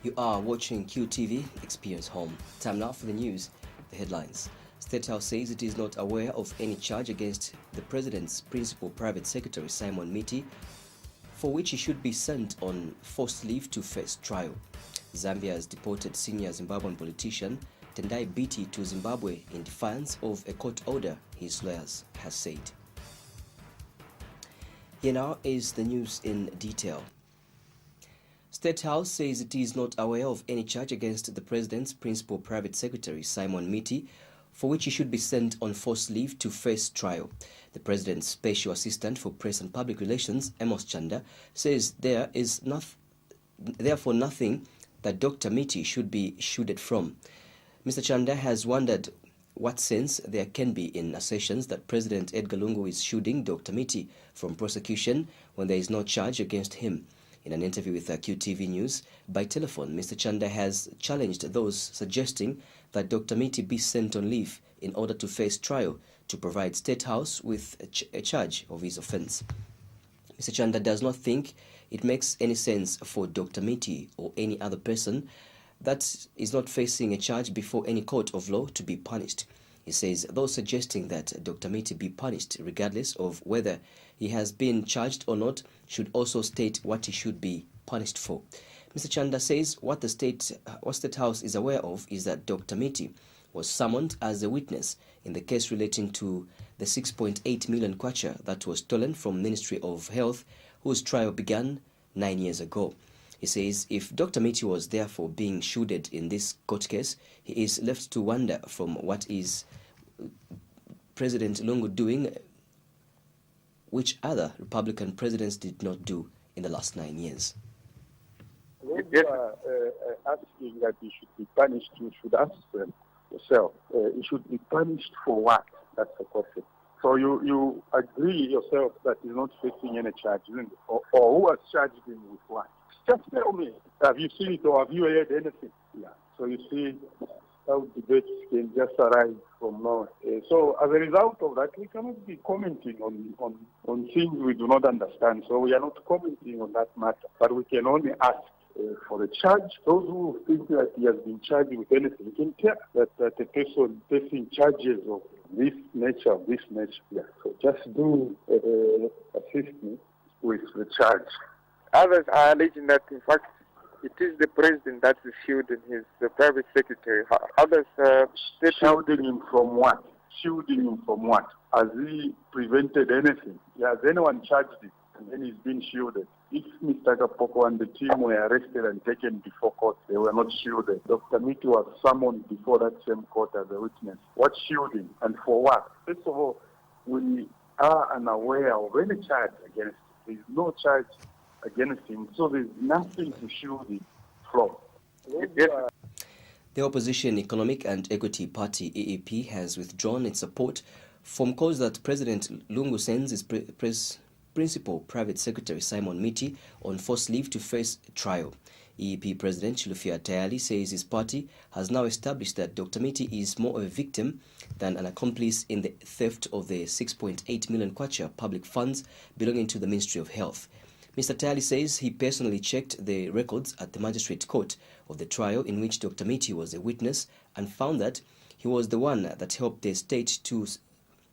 You are watching QTV Experience Home. Time now for the news. The headlines. State House says it is not aware of any charge against the President's principal private secretary Simon Miti, for which he should be sent on forced leave to face trial. Zambia has deported senior Zimbabwean politician Tendai Biti to Zimbabwe in defiance of a court order, his lawyers have said. Here now is the news in detail. State House says it is not aware of any charge against the President's principal private secretary, Simon Miti, for which he should be sent on forced leave to face trial. The President's Special Assistant for Press and Public Relations, Amos Chanda, says there is therefore nothing that Dr. Miti should be shielded from. Mr. Chanda has wondered what sense there can be in assertions that President Edgar Lungu is shielding Dr. Miti from prosecution when there is no charge against him. In an interview with QTV News by telephone, Mr. Chanda has challenged those suggesting that Dr. Miti be sent on leave in order to face trial to provide State House with a charge of his offense. Mr. Chanda does not think it makes any sense for Dr. Miti or any other person that is not facing a charge before any court of law to be punished. He says those suggesting that Dr. Miti be punished regardless of whether he has been charged or not should also state what he should be punished for. Mr. Chanda says what State House is aware of is that Dr. Miti was summoned as a witness in the case relating to the 6.8 million kwacha that was stolen from Ministry of Health, whose trial began 9 years ago. He says if Dr. Miti was therefore being shielded in this court case, he is left to wonder from what is President Lungu doing, which other Republican presidents did not do in the last 9 years. When you are asking that he should be punished, you should ask yourself, he should be punished for what? That's the question. So you agree yourself that he's not facing any charge, isn't it? Or who has charged him with what? Just tell me, have you seen it or have you heard anything? Yeah. So you see how debates can just arise from nowhere. So as a result of that, we cannot be commenting on things we do not understand. So we are not commenting on that matter. But we can only ask for a charge. Those who think that he has been charged with anything, we can tell that the person facing charges of this nature, Yeah. So just do assist me with the charge. Others are alleging that, in fact, it is the president that is shielding the private secretary. Others shielding him from what? Shielding him from what? Has he prevented anything? Has anyone charged him and then he's been shielded? If Mr. Kapoko and the team were arrested and taken before court, they were not shielded. Dr. Miti was summoned before that same court as a witness. What shielding and for what? First of all, we are unaware of any charge against him. There is no charge against him, so there's nothing to shield him from. The Opposition Economic and Equity Party, EEP, has withdrawn its support from calls that President Lungu sends his principal private secretary Simon Miti on forced leave to face trial. EEP President Chilufya Tayali says his party has now established that Dr. Miti is more of a victim than an accomplice in the theft of the 6.8 million kwacha public funds belonging to the Ministry of Health. Mr. Tayali says he personally checked the records at the magistrate court of the trial in which Dr. Miti was a witness and found that he was the one that helped the state to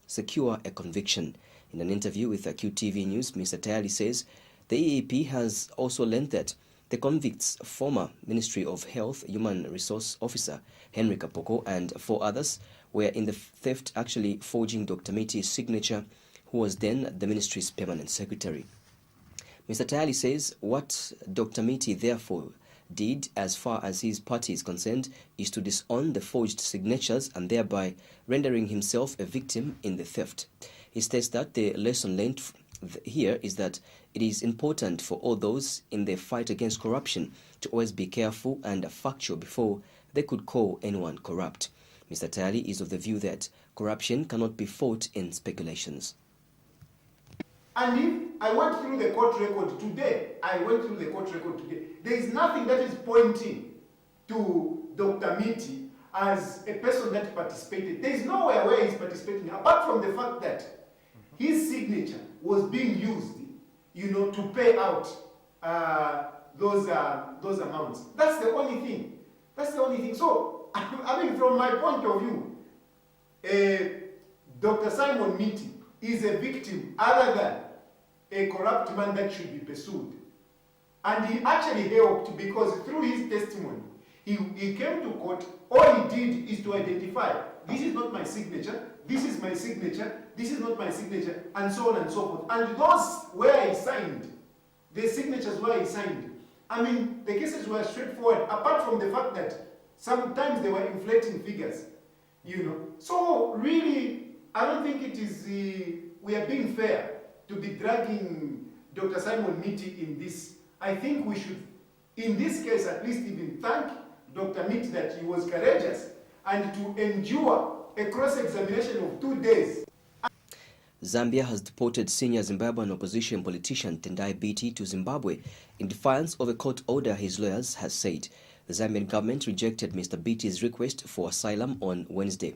secure a conviction. In an interview with QTV News, Mr. Tayali says the EEP has also learned that the convict's former Ministry of Health Human Resource Officer, Henry Kapoko, and 4 others were in the theft, actually forging Dr. Miti's signature, who was then the ministry's permanent secretary. Mr. Tayali says what Dr. Miti therefore did, as far as his party is concerned, is to disown the forged signatures and thereby rendering himself a victim in the theft. He states that the lesson learned here is that it is important for all those in the fight against corruption to always be careful and factual before they could call anyone corrupt. Mr. Tayali is of the view that corruption cannot be fought in speculations. And if I went through the court record today, there is nothing that is pointing to Dr. Miti as a person that participated. There is nowhere where he's participating, apart from the fact that his signature was being used, to pay out those amounts. That's the only thing. That's the only thing. So, I mean, from my point of view, Dr. Simon Miti is a victim other than a corrupt man that should be pursued. And he actually helped because through his testimony, he came to court. All he did is to identify, this is not my signature, this is my signature, this is not my signature, and so on and so forth. And those where he signed, the signatures where he signed, I mean, the cases were straightforward, apart from the fact that sometimes they were inflating figures, you know. So really, I don't think it is, we are being fair to be dragging Dr. Simon Miti in this. I think we should, in this case at least, even thank Dr. Miti that he was courageous and to endure a cross-examination of 2 days. Zambia has deported senior Zimbabwean opposition politician Tendai Biti to Zimbabwe in defiance of a court order, his lawyers has said. The Zambian government rejected Mr. Biti's request for asylum on Wednesday.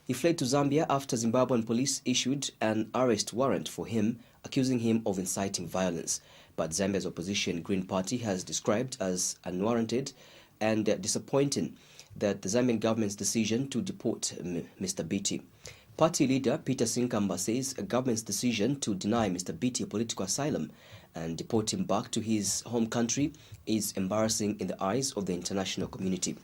He fled to Zambia after Zimbabwean police issued an arrest warrant for him, accusing him of inciting violence. But Zambia's opposition Green Party has described as unwarranted and disappointing that the Zambian government's decision to deport Mr. Biti. Party leader Peter Sinkamba says a government's decision to deny Mr. Biti political asylum and deport him back to his home country is embarrassing in the eyes of the international community.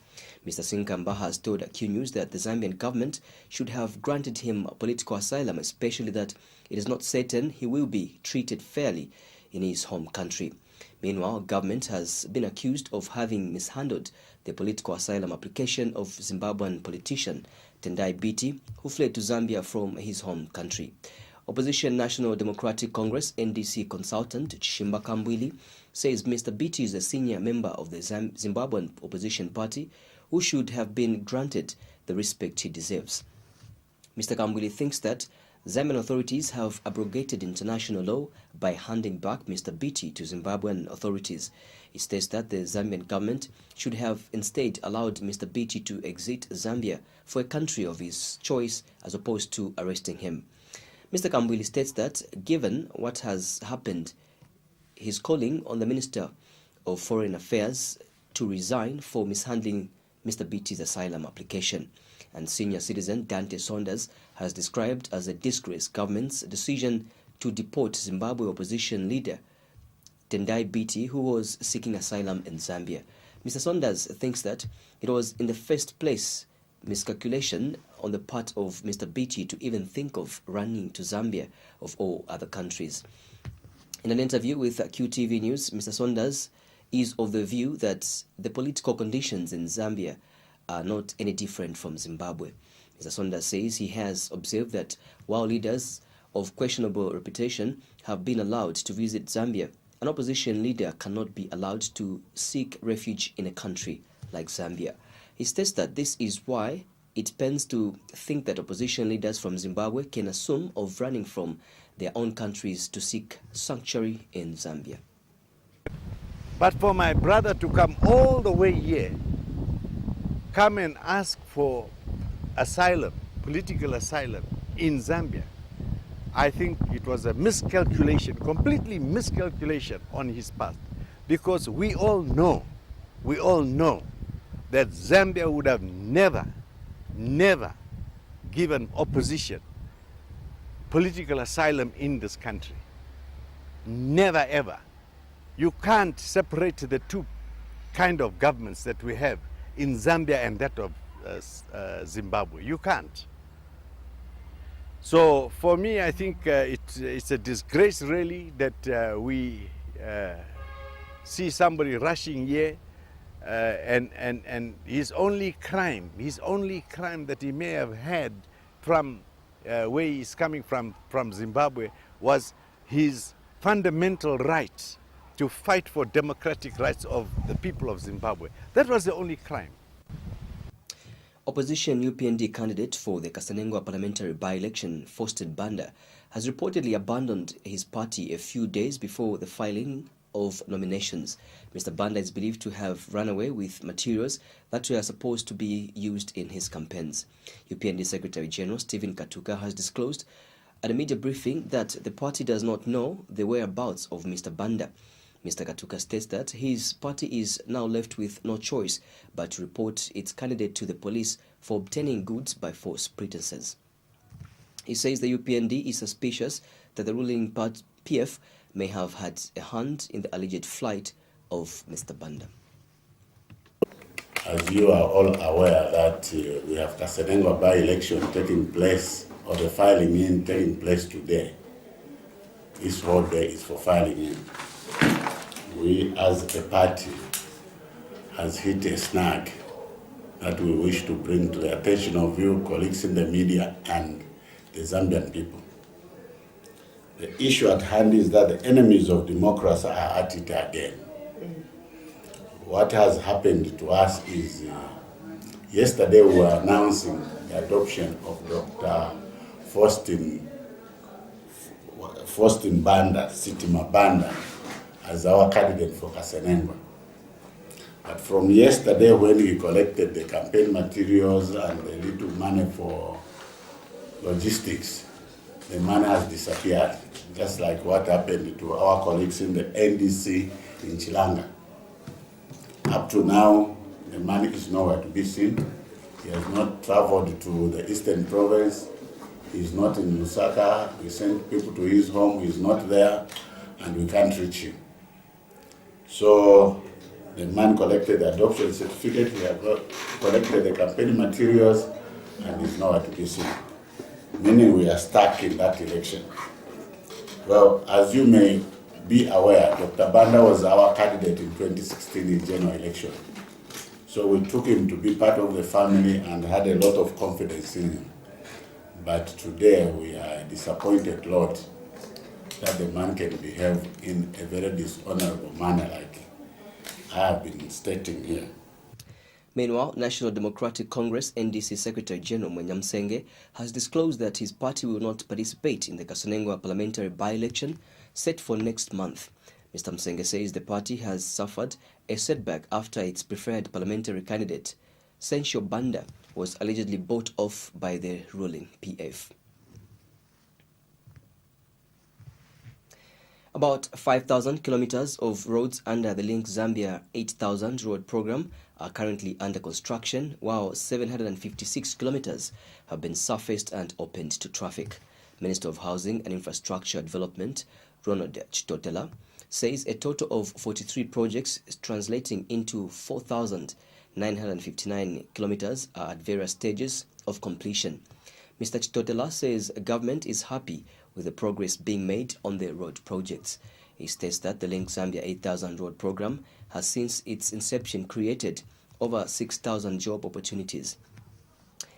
Mr. Sinkamba has told Q News that the Zambian government should have granted him political asylum, especially that it is not certain he will be treated fairly in his home country. Meanwhile, government has been accused of having mishandled the political asylum application of Zimbabwean politician Tendai Biti, who fled to Zambia from his home country. Opposition National Democratic Congress NDC consultant Chishimba Kambwili says Mr. Biti is a senior member of the Zimbabwean opposition party who should have been granted the respect he deserves. Mr. Kambwili thinks that Zambian authorities have abrogated international law by handing back Mr. Biti to Zimbabwean authorities. He states that the Zambian government should have instead allowed Mr. Biti to exit Zambia for a country of his choice as opposed to arresting him. Mr. Kambwili states that given what has happened, he is calling on the Minister of Foreign Affairs to resign for mishandling Mr. Biti's asylum application. And senior citizen Dante Saunders has described as a disgrace government's decision to deport Zimbabwe opposition leader Tendai Biti, who was seeking asylum in Zambia. Mr. Saunders thinks that it was in the first place miscalculation on the part of Mr. Biti to even think of running to Zambia of all other countries. In an interview with QTV News, Mr. Saunders is of the view that the political conditions in Zambia are not any different from Zimbabwe. Mr. Saunders says he has observed that while leaders of questionable reputation have been allowed to visit Zambia, an opposition leader cannot be allowed to seek refuge in a country like Zambia. He states that this is why it pains to think that opposition leaders from Zimbabwe can assume of running from their own countries to seek sanctuary in Zambia. But for my brother to come all the way here, come and ask for asylum, political asylum in Zambia, I think it was a miscalculation, completely miscalculation on his part, because we all know that Zambia would have never given opposition political asylum in this country. Never ever. You can't separate the two kind of governments that we have in Zambia and that of Zimbabwe. You can't. So for me, I think it's a disgrace really that we see somebody rushing here and his only crime that he may have had from where he's coming from Zimbabwe was his fundamental right to fight for democratic rights of the people of Zimbabwe. That was the only crime. Opposition UPND candidate for the Kasanengwa parliamentary by-election, Faustin Banda, has reportedly abandoned his party a few days before the filing of nominations. Mr. Banda is believed to have run away with materials that were supposed to be used in his campaigns. UPND Secretary General Stephen Katuka has disclosed at a media briefing that the party does not know the whereabouts of Mr. Banda. Mr. Katuka states that his party is now left with no choice but to report its candidate to the police for obtaining goods by false pretenses. He says the UPND is suspicious that the ruling PF may have had a hand in the alleged flight of Mr. Banda. As you are all aware that we have Kasenengwa by-election taking place, or the filing in taking place today. This whole day is for filing in. We as a party has hit a snag that we wish to bring to the attention of you, colleagues in the media, and the Zambian people. The issue at hand is that the enemies of democracy are at it again. What has happened to us is, yesterday we were announcing the adoption of Dr. Faustin Banda, Sitima Banda, as our candidate for Kasenengwa. But from yesterday, when we collected the campaign materials and the little money for logistics, the money has disappeared, just like what happened to our colleagues in the NDC in Chilanga. Up to now, the money is nowhere to be seen. He has not traveled to the Eastern Province. He's not in Lusaka. We sent people to his home. He's not there, and we can't reach him. So the man collected the adoption certificate. He has collected the campaign materials, and is nowhere to be seen. Meaning we are stuck in that election. Well, as you may be aware, Dr. Banda was our candidate in 2016 in general election. So we took him to be part of the family and had a lot of confidence in him. But today we are a disappointed lot that the man can behave in a very dishonorable manner like I have been stating here. Meanwhile, National Democratic Congress NDC Secretary General Mwenyamsenge has disclosed that his party will not participate in the Kasenengwa parliamentary by-election set for next month. Mr. Msenge says the party has suffered a setback after its preferred parliamentary candidate, Sensho Banda, was allegedly bought off by the ruling PF. About 5,000 kilometers of roads under the Link Zambia 8,000 road program are currently under construction, while 756 kilometers have been surfaced and opened to traffic. Minister of Housing and Infrastructure Development, Ronald Chitotela, says a total of 43 projects translating into 4,959 kilometers are at various stages of completion. Mr. Chitotela says government is happy with the progress being made on the road projects. He states that the Link Zambia 8,000 road program has since its inception created over 6,000 job opportunities.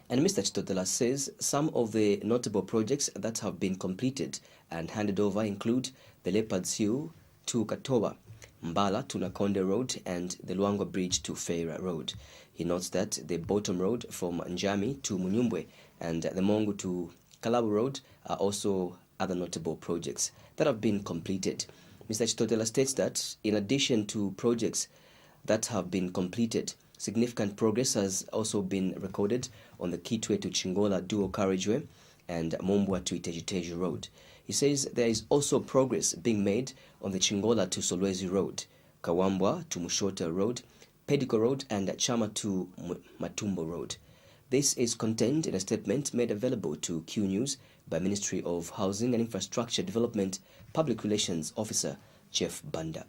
And Mr. Chitotela says some of the notable projects that have been completed and handed over include the Leopard's Hill to Katoba, Mbala to Nakonde Road, and the Luangwa Bridge to Feira Road. He notes that the Bottom Road from Njami to Munyumbwe and the Mongu to Kalabu Road are also other notable projects that have been completed. Mr. Chitotela states that in addition to projects that have been completed, significant progress has also been recorded on the Kitwe to Chingola dual carriageway and Mombwa to Itejiteju Road. He says there is also progress being made on the Chingola to Solwezi Road, Kawambwa to Mushota Road, Pedico Road, and Chama to Matumbo Road. This is contained in a statement made available to Q News by Ministry of Housing and Infrastructure Development Public Relations Officer Jeff Banda.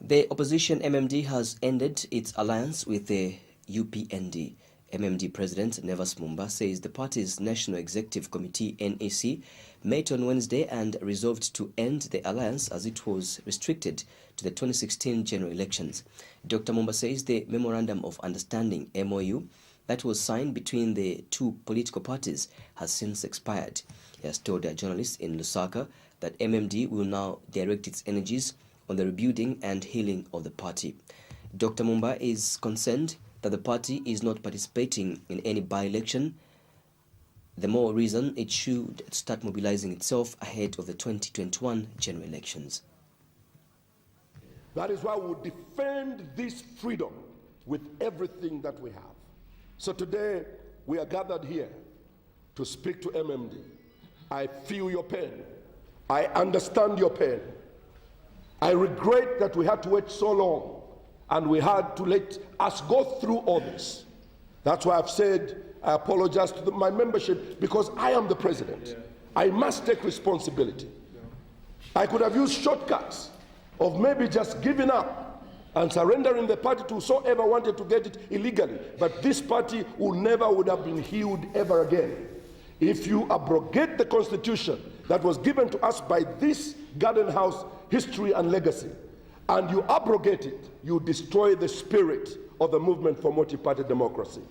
The opposition MMD has ended its alliance with the UPND. MMD President Nevas Mumba says the party's National Executive Committee NEC met on Wednesday and resolved to end the alliance as it was restricted to the 2016 general elections. Dr. Mumba says the Memorandum of Understanding MOU that was signed between the two political parties has since expired. He has told journalists in Lusaka that MMD will now direct its energies on the rebuilding and healing of the party. Dr. Mumba is concerned that the party is not participating in any by-election, the more reason it should start mobilizing itself ahead of the 2021 general elections. That is why we defend this freedom with everything that we have. So today, we are gathered here to speak to MMD. I feel your pain. I understand your pain. I regret that we had to wait so long and we had to let us go through all this. That's why I've said I apologize to my membership, because I am the president. I must take responsibility. I could have used shortcuts of maybe just giving up and surrendering the party to whosoever wanted to get it illegally. But this party would have been healed ever again. If you abrogate the constitution that was given to us by this Garden House history and legacy, and you abrogate it, you destroy the spirit of the movement for multi-party democracy.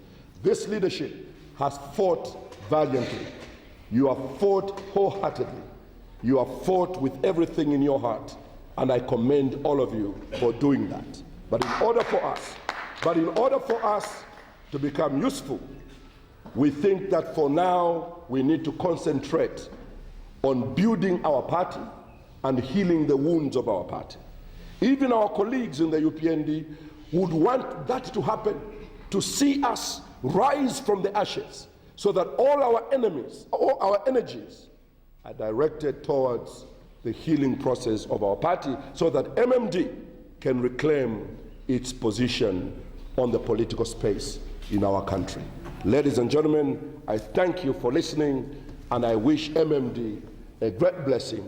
This leadership has fought valiantly. You have fought wholeheartedly. You have fought with everything in your heart, and I commend all of you for doing that. But in order for us to become useful, we think that for now we need to concentrate on building our party and healing the wounds of our party. Even our colleagues in the UPND would want that to happen, to see us rise from the ashes, so that all our energies are directed towards the healing process of our party, so that MMD can reclaim its position on the political space in our country. Ladies and gentlemen, I thank you for listening, and I wish MMD a great blessing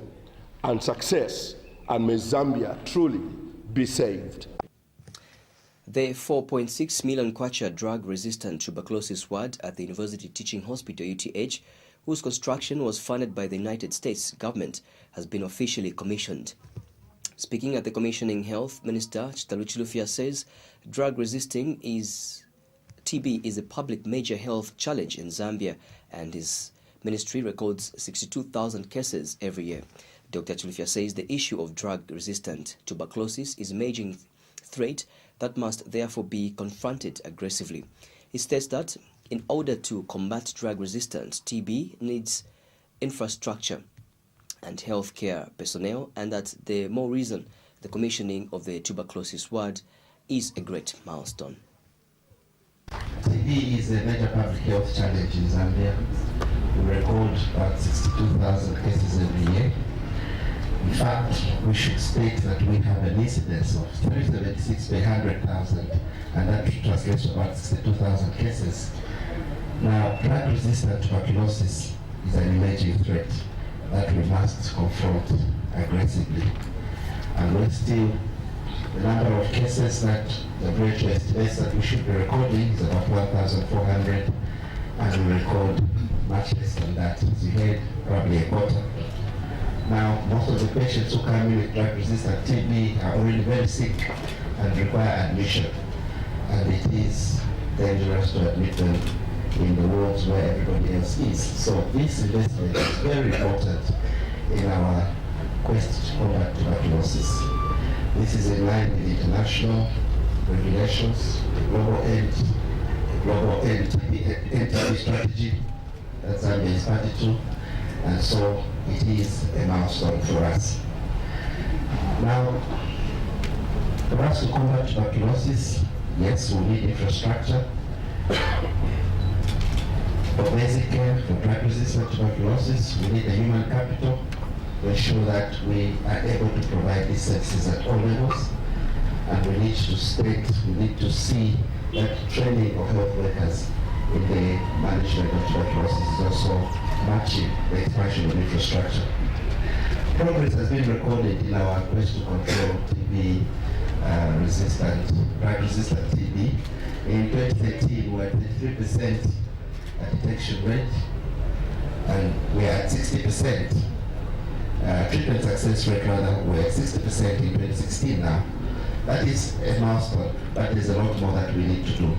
and success, and may Zambia truly be saved. The 4.6 million kwacha drug-resistant tuberculosis ward at the University Teaching Hospital, UTH, whose construction was funded by the United States government, has been officially commissioned. Speaking at the commissioning, Health Minister Chitalu Chilufya says drug-resisting TB is a public major health challenge in Zambia, and his ministry records 62,000 cases every year. Dr. Chilufya says the issue of drug-resistant tuberculosis is a major threat that must therefore be confronted aggressively. He states that in order to combat drug-resistant TB needs infrastructure and healthcare personnel, and that the more reason the commissioning of the tuberculosis ward is a great milestone. TB is a major public health challenge in Zambia. We record about 62,000 cases every year. In fact, we should state that we have an incidence of 376 per 100,000, and that translates to about 62,000 cases. Now, drug-resistant tuberculosis is an emerging threat that we must confront aggressively. And we still, the number of cases that the WHO estimates that we should be recording is about 1,400, and we record much less than that. As you heard, probably a quarter. Now, most of the patients who come in with drug-resistant TB are already very sick and require admission. And it is dangerous to admit them in the wards where everybody else is. So this investment is very important in our quest to combat tuberculosis. This is in line with international regulations, the global end TB strategy that Zambia is party to, and so it is a milestone for us. Now, for us to combat tuberculosis, yes, we need infrastructure for basic care for drug-resistant tuberculosis. We need a human capital to ensure that we are able to provide these services at all levels. And we need to see that training of health workers in the management of tuberculosis is also matching the expansion of infrastructure. Progress has been recorded in our quest to control TB drug-resistant TB. In 2013, we were at 33% detection rate, and we are at 60%. Treatment success rate, rather, we're at 60% in 2016 now. That is a milestone, but there's a lot more that we need to do.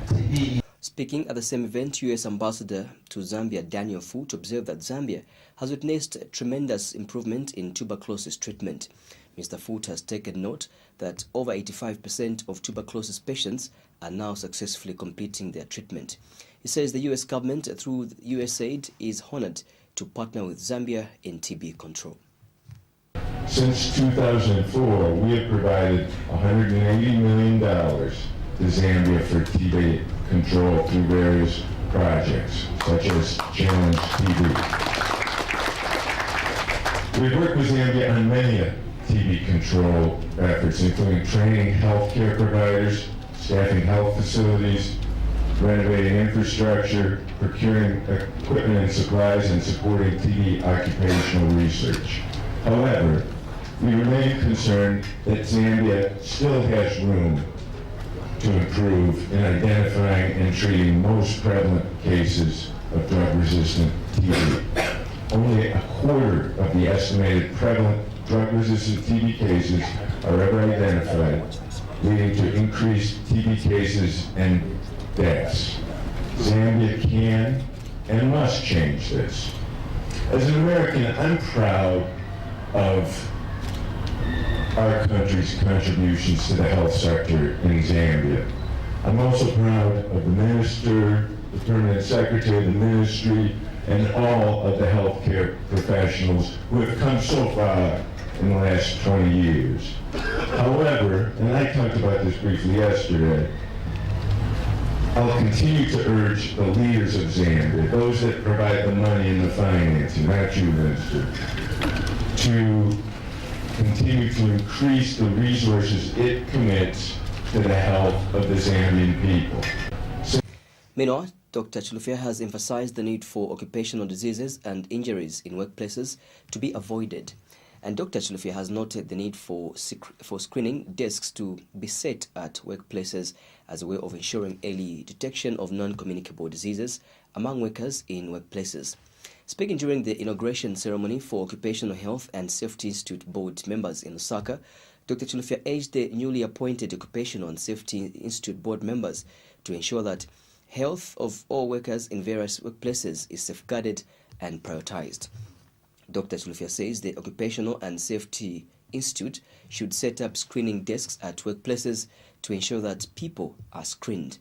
TB. Speaking at the same event, U.S. Ambassador to Zambia Daniel Foote observed that Zambia has witnessed tremendous improvement in tuberculosis treatment. Mr. Foote has taken note that over 85% of tuberculosis patients are now successfully completing their treatment. He says the U.S. government, through USAID, is honored to partner with Zambia in TB control. Since 2004, we have provided $180 million to Zambia for TB control through various projects, such as Challenge TB. We've worked with Zambia on many TB control efforts, including training healthcare providers, staffing health facilities, renovating infrastructure, procuring equipment and supplies, and supporting TB occupational research. However, we remain concerned that Zambia still has room to improve in identifying and treating most prevalent cases of drug-resistant TB. Only a quarter of the estimated prevalent drug-resistant TB cases are ever identified, leading to increased TB cases and deaths. Zambia can and must change this. As an American, I'm proud of our country's contributions to the health sector in Zambia. I'm also proud of the minister, the permanent secretary, the ministry, and all of the healthcare professionals who have come so far in the last 20 years. However, and I talked about this briefly yesterday, I'll continue to urge the leaders of Zambia, those that provide the money and the financing, not you, Minister, to continue to increase the resources it commits to the health of the Zambian people. Meanwhile, Dr. Chilufya has emphasized the need for occupational diseases and injuries in workplaces to be avoided. And Dr. Chilufya has noted the need for screening desks to be set at workplaces as a way of ensuring early detection of non-communicable diseases among workers in workplaces. Speaking during the inauguration ceremony for Occupational Health and Safety Institute board members in Lusaka, Dr. Chilufya urged the newly appointed Occupational and Safety Institute board members to ensure that health of all workers in various workplaces is safeguarded and prioritized. Dr. Chilufya says the Occupational and Safety Institute should set up screening desks at workplaces to ensure that people are screened.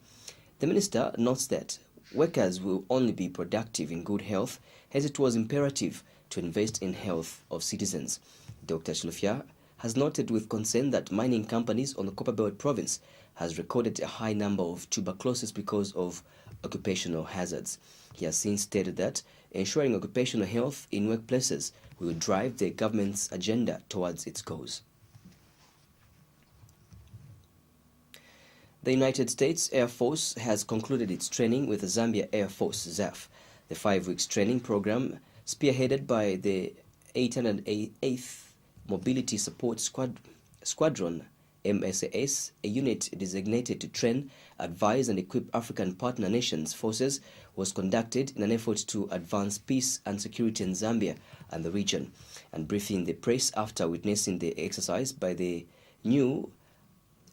The minister notes that workers will only be productive in good health, as it was imperative to invest in health of citizens. Dr. Chilufya has noted with concern that mining companies on the Copperbelt province has recorded a high number of tuberculosis because of occupational hazards. He has since stated that ensuring occupational health in workplaces will drive the government's agenda towards its goals. The United States Air Force has concluded its training with the Zambia Air Force, ZAF. The 5-week training program, spearheaded by the 808th Mobility Support Squadron, MSAS, a unit designated to train, advise and equip African partner nations forces, was conducted in an effort to advance peace and security in Zambia and the region. And briefing the press after witnessing the exercise by the new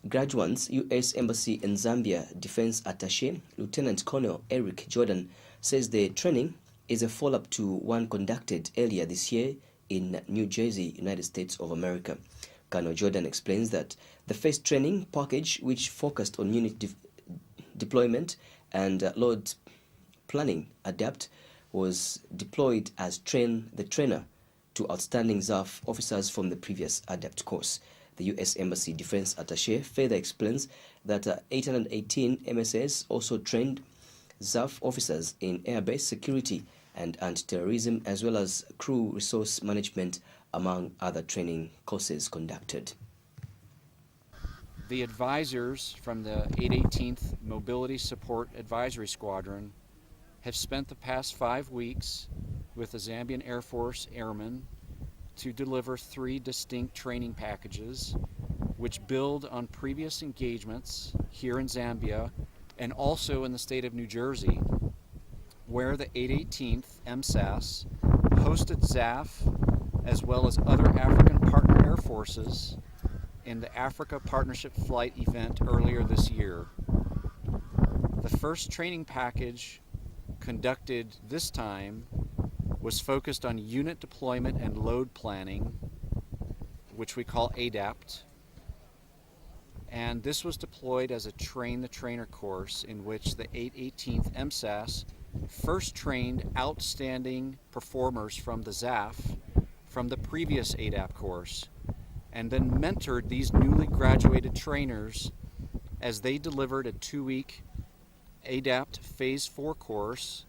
graduates, U.S. Embassy in Zambia Defense Attaché, Lieutenant Colonel Eric Jordan, says the training is a follow-up to one conducted earlier this year in New Jersey, United States of America. Colonel Jordan explains that the first training package, which focused on unit deployment and load planning adapt, was deployed as train the trainer to outstanding ZAF officers from the previous adapt course. The U.S. Embassy Defense Attaché further explains that 818 MSS also trained ZAF officers in airbase security and anti-terrorism, as well as crew resource management, among other training courses conducted. The advisors from the 818th Mobility Support Advisory Squadron have spent the past 5 weeks with the Zambian Air Force Airmen to deliver 3 distinct training packages which build on previous engagements here in Zambia and also in the state of New Jersey, where the 818th MSAS hosted ZAF as well as other African partner air forces in the Africa Partnership Flight event earlier this year. The first training package conducted this time was focused on unit deployment and load planning, which we call ADAPT, and this was deployed as a train-the-trainer course in which the 818th MSAS first trained outstanding performers from the ZAF from the previous ADAPT course, and then mentored these newly graduated trainers as they delivered a 2-week ADAPT Phase 4 course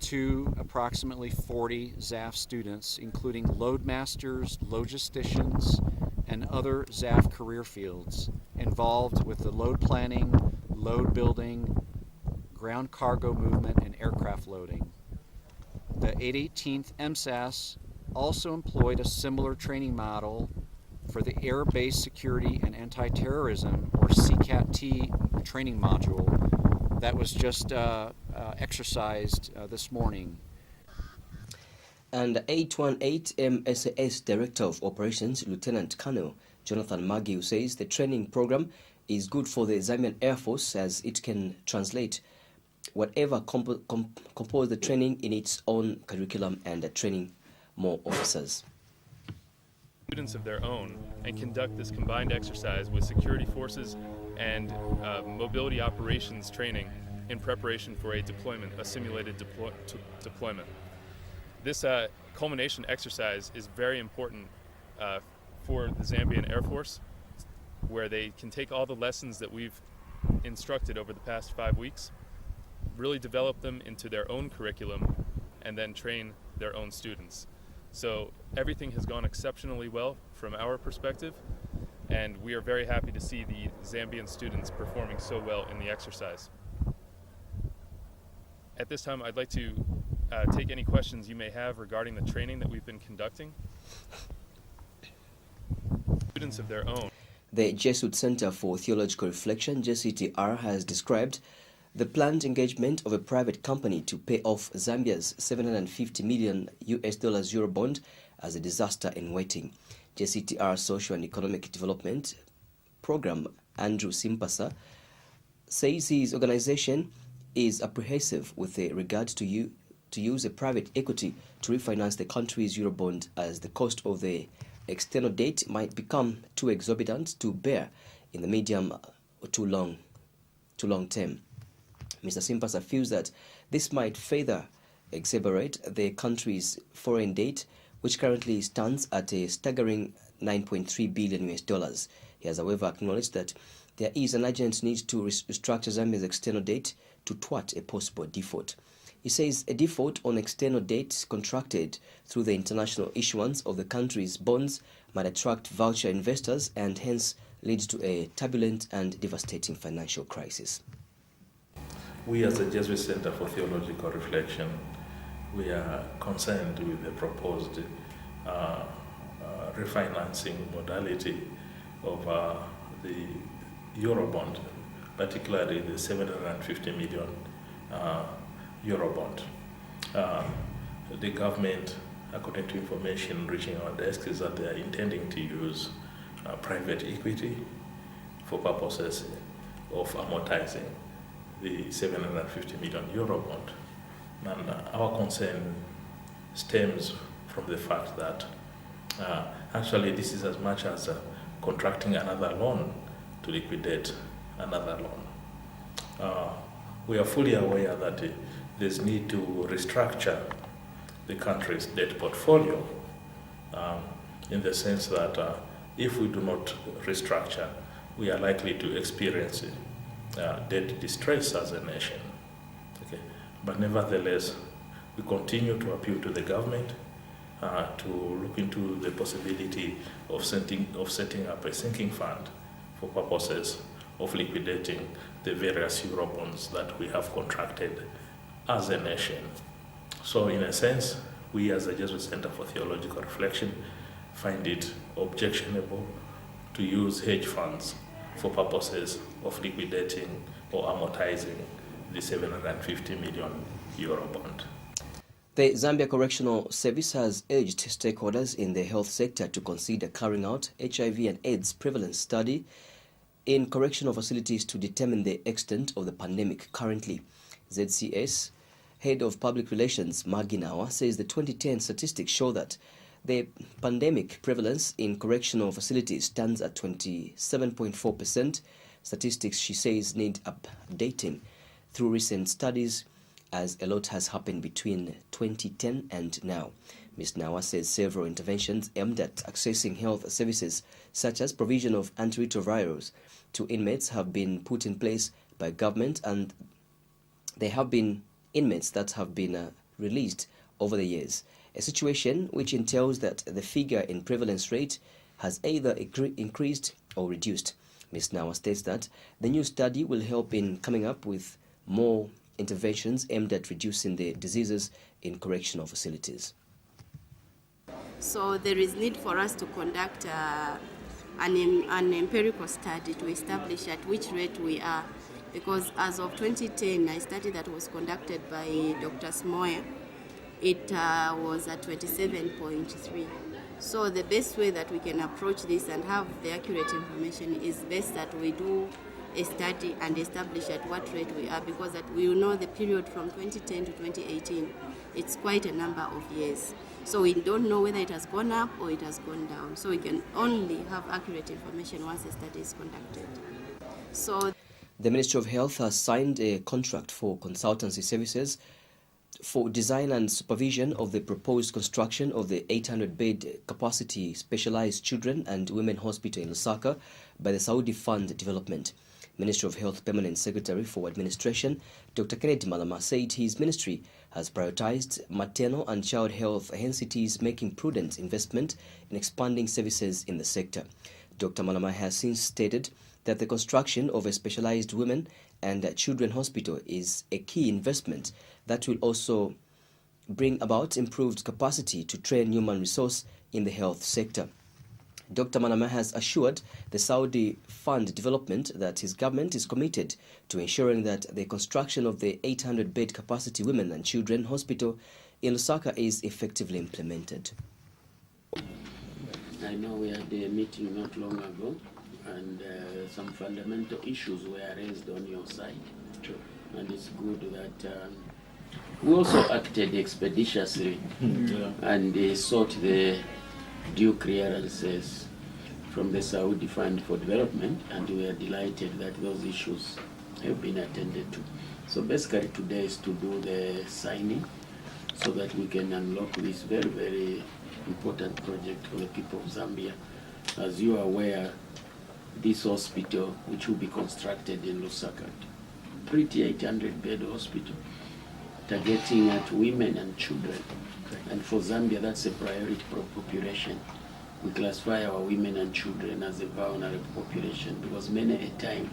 to approximately 40 ZAF students, including loadmasters, logisticians, and other ZAF career fields involved with the load planning, load building, ground cargo movement, and aircraft loading. The 818th MSAS also employed a similar training model for the Air Base Security and Anti-Terrorism, or CCAT-T, training module that was just exercised this morning. And 818 MSAS Director of Operations, Lieutenant Colonel Jonathan Magiu, says the training program is good for the Zambian Air Force as it can translate whatever compose the training in its own curriculum and training more officers. Students of their own and conduct this combined exercise with security forces and mobility operations training in preparation for a deployment, a simulated deployment. This culmination exercise is very important for the Zambian Air Force, where they can take all the lessons that we've instructed over the past 5 weeks, really develop them into their own curriculum, and then train their own students. So everything has gone exceptionally well from our perspective, and we are very happy to see the Zambian students performing so well in the exercise. At this time, I'd like to take any questions you may have regarding the training that we've been conducting. Students of their own. The Jesuit Center for Theological Reflection, JCTR, has described the planned engagement of a private company to pay off Zambia's $750 million Eurobond as a disaster in waiting. JCTR Social and Economic Development Program, Andrew Simpasa, says his organization is apprehensive with regard to use a private equity to refinance the country's Eurobond, as the cost of the external debt might become too exorbitant to bear in the medium or too long term. Mr. Simpasa feels that this might further exacerbate the country's foreign debt, which currently stands at a staggering $9.3 billion. He has, however, acknowledged that there is an urgent need to restructure Zambia's external debt to thwart a possible default. He says a default on external debt contracted through the international issuance of the country's bonds might attract vulture investors and hence lead to a turbulent and devastating financial crisis. We as the Jesuit Center for Theological Reflection, we are concerned with the proposed refinancing modality of the Eurobond, particularly the $750 million Eurobond. The government, according to information reaching our desk, is that they are intending to use private equity for purposes of amortizing the $750 million Eurobond. And our concern stems from the fact that actually this is as much as contracting another loan to liquidate another loan. We are fully aware that there's need to restructure the country's debt portfolio in the sense that if we do not restructure, we are likely to experience debt distress as a nation. Okay. But nevertheless, we continue to appeal to the government to look into the possibility of setting up a sinking fund for purposes of liquidating the various Eurobonds that we have contracted as a nation. So in a sense, we as the Jesuit Center for Theological Reflection find it objectionable to use hedge funds for purposes of liquidating or amortizing the $750 million Eurobond. The Zambia Correctional Service has urged stakeholders in the health sector to consider carrying out HIV and AIDS prevalence study in correctional facilities to determine the extent of the pandemic currently. ZCS Head of Public Relations Maginawa says the 2010 statistics show that the pandemic prevalence in correctional facilities stands at 27.4%. Statistics, she says, need updating through recent studies, as a lot has happened between 2010 and now. Ms. Nawa says several interventions aimed at accessing health services, such as provision of antiretrovirals to inmates, have been put in place by government, and there have been inmates that have been released over the years, a situation which entails that the figure in prevalence rate has either increased or reduced. Ms. Nawa states that the new study will help in coming up with more interventions aimed at reducing the diseases in correctional facilities. So there is need for us to conduct an empirical study to establish at which rate we are, because as of 2010, a study that was conducted by Dr. Smoya, it was at 27.3. So the best way that we can approach this and have the accurate information is best that we do a study and establish at what rate we are, because that we will know the period from 2010 to 2018. It's quite a number of years. So we don't know whether it has gone up or it has gone down. So we can only have accurate information once the study is conducted. So the Ministry of Health has signed a contract for consultancy services for design and supervision of the proposed construction of the 800-bed capacity specialized children and women hospital in Lusaka by the Saudi Fund Development. Ministry of Health Permanent Secretary for Administration, Dr. Kennedy Malama, said his ministry has prioritized maternal and child health entities, making prudent investment in expanding services in the sector. Dr. Malama has since stated that the construction of a specialized women and children hospital is a key investment that will also bring about improved capacity to train human resource in the health sector. Dr. Malama has assured the Saudi Fund Development that his government is committed to ensuring that the construction of the 800-bed capacity women and children hospital in Lusaka is effectively implemented. I know we had a meeting not long ago, and some fundamental issues were raised on your side. True. And it's good that we also acted expeditiously and sought the due clearances from the Saudi Fund for Development, and we are delighted that those issues have been attended to. So basically today is to do the signing so that we can unlock this very, very important project for the people of Zambia. As you are aware, this hospital, which will be constructed in Lusaka, pretty 800-bed hospital, targeting at women and children. And for Zambia, that's a priority population. We classify our women and children as a vulnerable population because many a time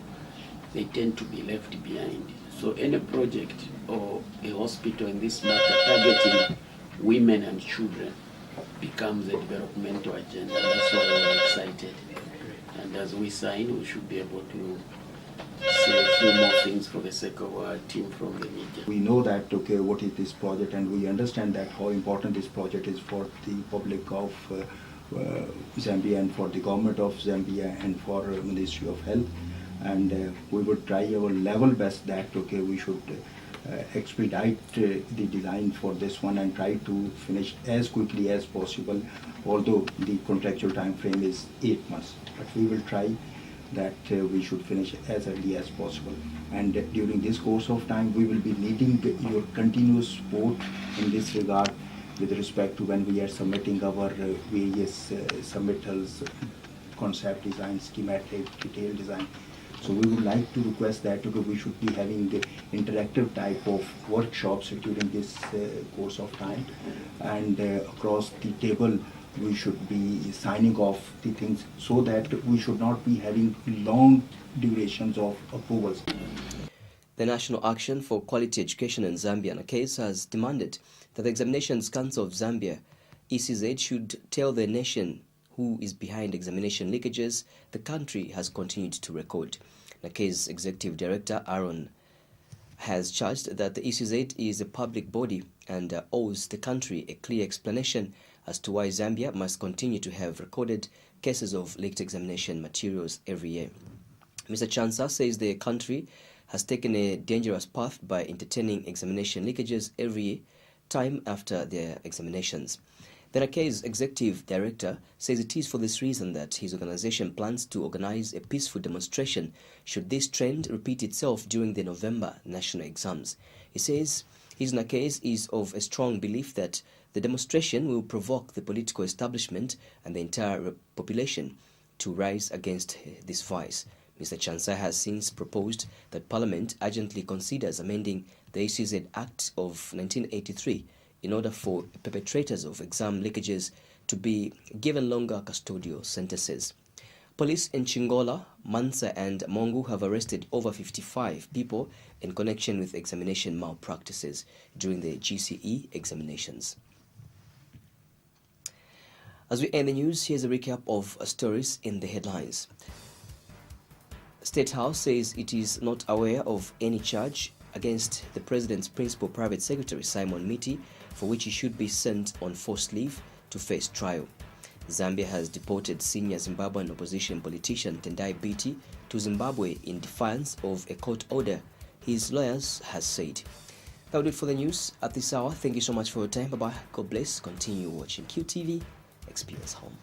they tend to be left behind. So any project or a hospital in this matter targeting women and children becomes a developmental agenda. That's why we're excited. And as we sign, we should be able to say a few more things for the sake of our team from the media. We know that, okay, what is this project, and we understand that how important this project is for the public of Zambia and for the government of Zambia and for Ministry of Health. And we would try our level best that, okay, we should expedite the design for this one and try to finish as quickly as possible, although the contractual time frame is 8 months. But we will try that we should finish as early as possible. And during this course of time, we will be needing your continuous support in this regard with respect to when we are submitting our various submittals, concept design, schematic, detailed design. So we would like to request that we should be having the interactive type of workshops during this course of time, and across the table we should be signing off the things so that we should not be having long durations of approvals. The National Action for Quality Education in Zambia, NACASE, has demanded that the Examinations Council of Zambia, ECZ, should tell the nation who is behind examination leakages the country has continued to record. NACASE Executive Director Aaron has charged that the ECZ is a public body and owes the country a clear explanation as to why Zambia must continue to have recorded cases of leaked examination materials every year. Mr. Chansa says the country has taken a dangerous path by entertaining examination leakages every time after their examinations. The NACASE Executive Director says it is for this reason that his organization plans to organize a peaceful demonstration should this trend repeat itself during the November national exams. He says his NACASE is of a strong belief that the demonstration will provoke the political establishment and the entire population to rise against this vice. Mr. Chansai has since proposed that Parliament urgently considers amending the ACZ Act of 1983 in order for perpetrators of exam leakages to be given longer custodial sentences. Police in Chingola, Mansa and Mongu have arrested over 55 people in connection with examination malpractices during the GCE examinations. As we end the news, here's a recap of stories in the headlines. State House says it is not aware of any charge against the President's principal private secretary, Simon Miti, for which he should be sent on forced leave to face trial. Zambia has deported senior Zimbabwean opposition politician Tendai Biti to Zimbabwe in defiance of a court order, his lawyers has said. That will do it for the news at this hour. Thank you so much for your time. Bye-bye. God bless. Continue watching QTV. Experience Home.